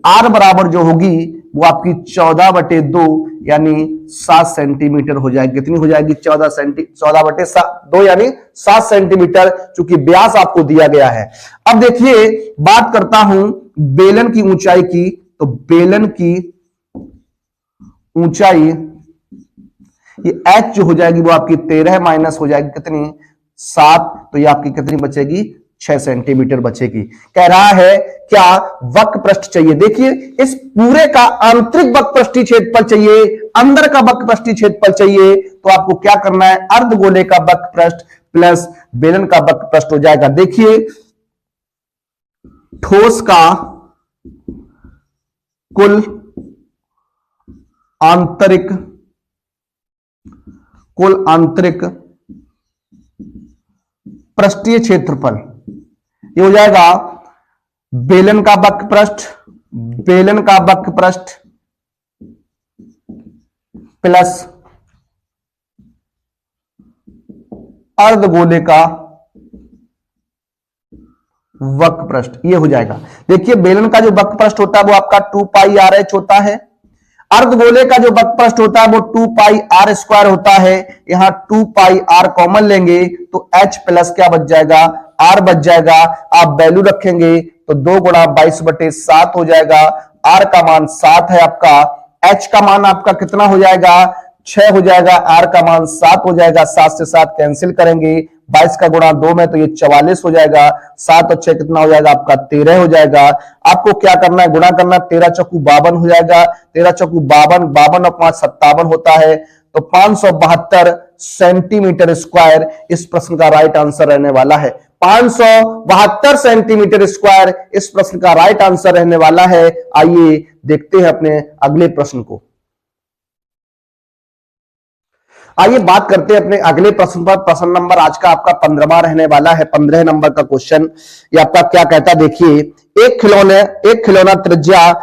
आर बराबर जो होगी वो आपकी 14/2 यानी 7 सेंटीमीटर हो जाएगी। कितनी हो जाएगी, 14/2 यानी 7 सेंटीमीटर, चूंकि व्यास आपको दिया गया है। अब देखिए बात करता हूं बेलन की ऊंचाई की। तो बेलन की ऊंचाई ये h जो हो जाएगी वो आपकी 13 माइनस हो जाएगी कितनी, 7। तो ये आपकी कितनी बचेगी, 6 सेंटीमीटर बचेगी। कह रहा है क्या वक्र पृष्ठ चाहिए। देखिए इस पूरे का आंतरिक वक्र पृष्ठीय क्षेत्रफल चाहिए, अंदर का वक्र पृष्ठीय क्षेत्रफल चाहिए। तो आपको क्या करना है, अर्धगोले का वक्र पृष्ठ प्लस बेलन का वक्र पृष्ठ हो जाएगा। देखिए ठोस का कुल आंतरिक पृष्ठीय क्षेत्रफल ये हो जाएगा बेलन का वक्र पृष्ठ प्लस अर्धगोले का वक्र पृष्ठ, ये हो जाएगा। देखिए बेलन का जो वक्र पृष्ठ होता है वो आपका 2 पाई आर एच होता है। अर्धगोले का जो वक्र पृष्ठ होता है वो 2 पाई आर स्क्वायर होता है। यहां 2 पाई आर कॉमन लेंगे तो h प्लस क्या बच जाएगा, r बच जाएगा। आप वैल्यू रखेंगे तो 2 गुणा 22/7 हो जाएगा। r का मान 7 है आपका, h का मान आपका कितना हो जाएगा, 6 हो जाएगा। r का मान 7 हो जाएगा। 7 से 7 कैंसिल करेंगे, 22 का गुणा 2 में तो ये 44 हो जाएगा। 7 और 6 कितना हो जाएगा आपका, 13 हो जाएगा। आपको क्या करना है, गुणा करना, 13 चौकू 52 हो जाएगा। 13 चौकू 52, 52 और 5 57 होता है। तो 572 सेंटीमीटर स्क्वायर इस प्रश्न का राइट आंसर रहने वाला है। 572 सेंटीमीटर स्क्वायर इस प्रश्न का राइट आंसर रहने वाला है। आइए देखते हैं अपने अगले प्रश्न को। आइए बात करते हैं अपने अगले प्रश्न पर। प्रश्न नंबर आज का आपका 15वां रहने वाला है। 15 नंबर का क्वेश्चन ये आपका क्या कहता है, देखिए एक खिलौना त्रिज्या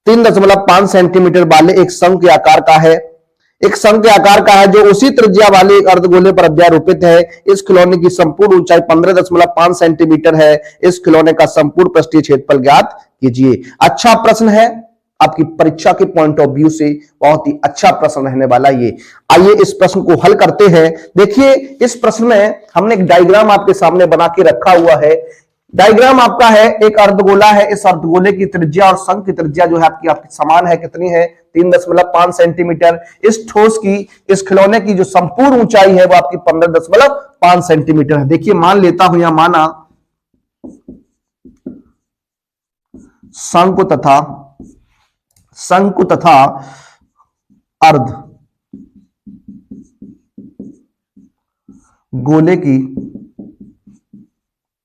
3.5 सेंटीमीटर वाले एक शंख के आकार का है। एक शंख के आकार का है जो उसी त्रिज्या वाले एक अर्धगोले पर अध्यारोपित है। इस खिलौने की संपूर्ण ऊंचाई 15.5 सेंटीमीटर है। इस खिलौने का संपूर्ण पृष्ठीय क्षेत्रफल ज्ञात कीजिए। अच्छा प्रश्न है, आपकी परीक्षा के पॉइंट ऑफ व्यू से बहुत ही अच्छा प्रश्न रहने वाला ये। आइए इस प्रश्न को हल करते हैं। देखिए इस प्रश्न में हमने एक डायग्राम आपके सामने बना के रखा हुआ है। डायग्राम आपका है, एक अर्धगोला है। इस अर्धगोले की त्रिज्या और शंख की त्रिज्या जो है आपकी समान है। कितनी है, 3.5 सेंटीमीटर। इस ठोस की, इस खिलौने की जो संपूर्ण ऊंचाई है वो आपकी 15.5 सेंटीमीटर है। देखिए मान लेता हूं, यहां माना शंकु तथा अर्ध गोले की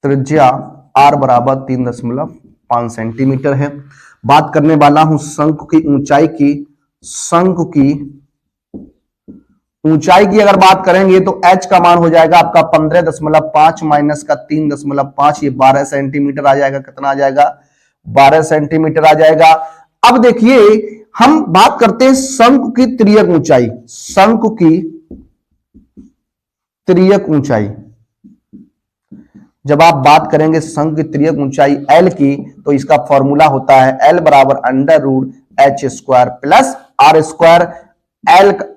त्रिज्या r बराबर 3.5 सेंटीमीटर है। बात करने वाला हूं शंकु की ऊंचाई की। शंकु की ऊंचाई की अगर बात करेंगे तो h का मान हो जाएगा आपका 15.5 माइनस का 3.5, ये 12 सेंटीमीटर आ जाएगा। कितना आ जाएगा, 12 सेंटीमीटर आ जाएगा। अब देखिए हम बात करते हैं शंकु की तिर्यक ऊंचाई। शंकु की तिर्यक ऊंचाई, जब आप बात करेंगे शंकु की तिर्यक ऊंचाई L की, तो इसका फॉर्मूला होता है L बराबर √h² प्लस r²।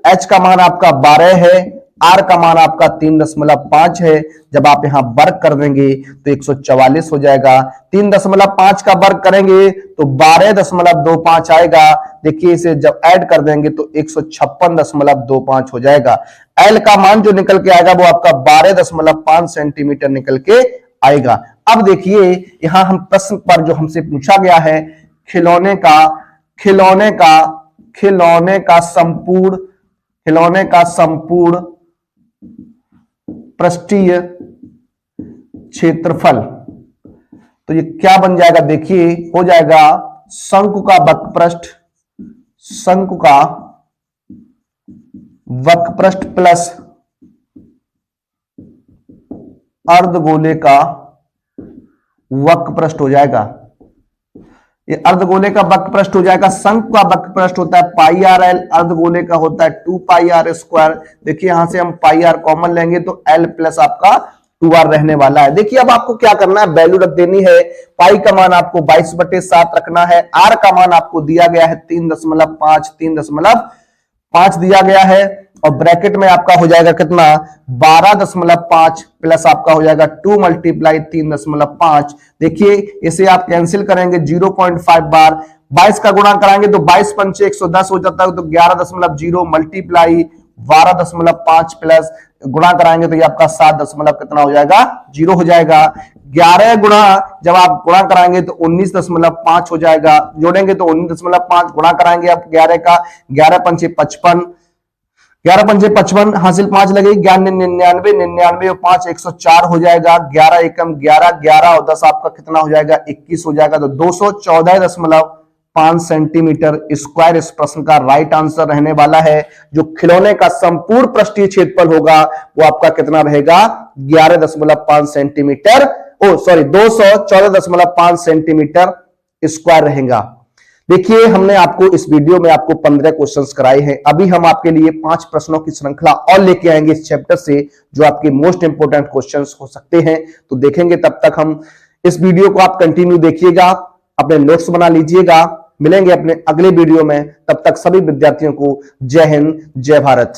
H का मान आपका 12 है, आर का मान आपका 3.5 है। जब आप यहां वर्ग कर देंगे तो 144 हो जाएगा। 3.5 का वर्ग करेंगे तो 12.25 आएगा। देखिए इसे जब ऐड कर देंगे तो 156.25 हो जाएगा। एल का मान जो निकल के आएगा वो आपका 12.5 सेंटीमीटर निकल के आएगा। अब देखिए यहां हम प्रश्न पर जो हमसे पूछा गया है खिलौने का संपूर्ण पृष्ठीय क्षेत्रफल, तो ये क्या बन जाएगा? देखिए हो जाएगा शंकु का वक्रपृष्ठ प्लस अर्धगोले का वक्रपृष्ठ हो जाएगा। ये अर्धगोले का वक्रपृष्ठ हो जाएगा। शंकु का वक्रपृष्ठ होता है पाई आर एल, अर्धगोले का होता है 2 पाई आर स्क्वायर। देखिए यहां से हम पाई आर कॉमन लेंगे तो एल प्लस आपका 2r रहने वाला है। देखिए अब आपको क्या करना है, वैल्यू रख देनी है। पाई का मान आपको 22/7 रखना है। आर का मान आपको दिया गया है 3.5 दिया गया है, और ब्रैकेट में आपका हो जाएगा कितना 12.5 प्लस आपका हो जाएगा 2 मल्टीप्लाई 3.5। देखिए इसे आप कैंसिल करेंगे 0.5 बार, 22 का गुणा कराएंगे तो 22 पंचे 110 हो जाता है, तो 11.0 मल्टीप्लाई 12.5 प्लस गुणा कराएंगे तो ये आपका 7 कितना हो जाएगा 0 हो जाएगा। 11 गुणा जब आप गुणा कराएंगे तो 19.5 हो जाएगा, जोड़ेंगे तो 19.5 गुणा कराएंगे आप 11 का, 11 पंचे 55, 11 पंचे 55 हासिल 5 लगेगी, 99 99 और 5 104 हो जाएगा। 11 एकम 11 11 और 10 आपका कितना हो जाएगा 21 हो जाएगा। तो 214.5 सेंटीमीटर स्क्वायर इस प्रश्न का राइट आंसर रहने वाला है। जो खिलौने का संपूर्ण पृष्ठीय क्षेत्रफल होगा वो आपका कितना रहेगा 11.5 सेंटीमीटर, 214.5 सेंटीमीटर स्क्वायर रहेगा। देखिए हमने आपको इस वीडियो में आपको 15 क्वेश्चंस कराए हैं। अभी हम आपके लिए 5 प्रश्नों की श्रृंखला और लेके आएंगे इस चैप्टर से, जो आपके मोस्ट इंपोर्टेंट क्वेश्चंस हो सकते हैं। तो देखेंगे, तब तक हम इस वीडियो को आप कंटिन्यू देखिएगा, अपने नोट्स बना लीजिएगा। मिलेंगे अपने अगले वीडियो में, तब तक सभी विद्यार्थियों को जय हिंद जय भारत।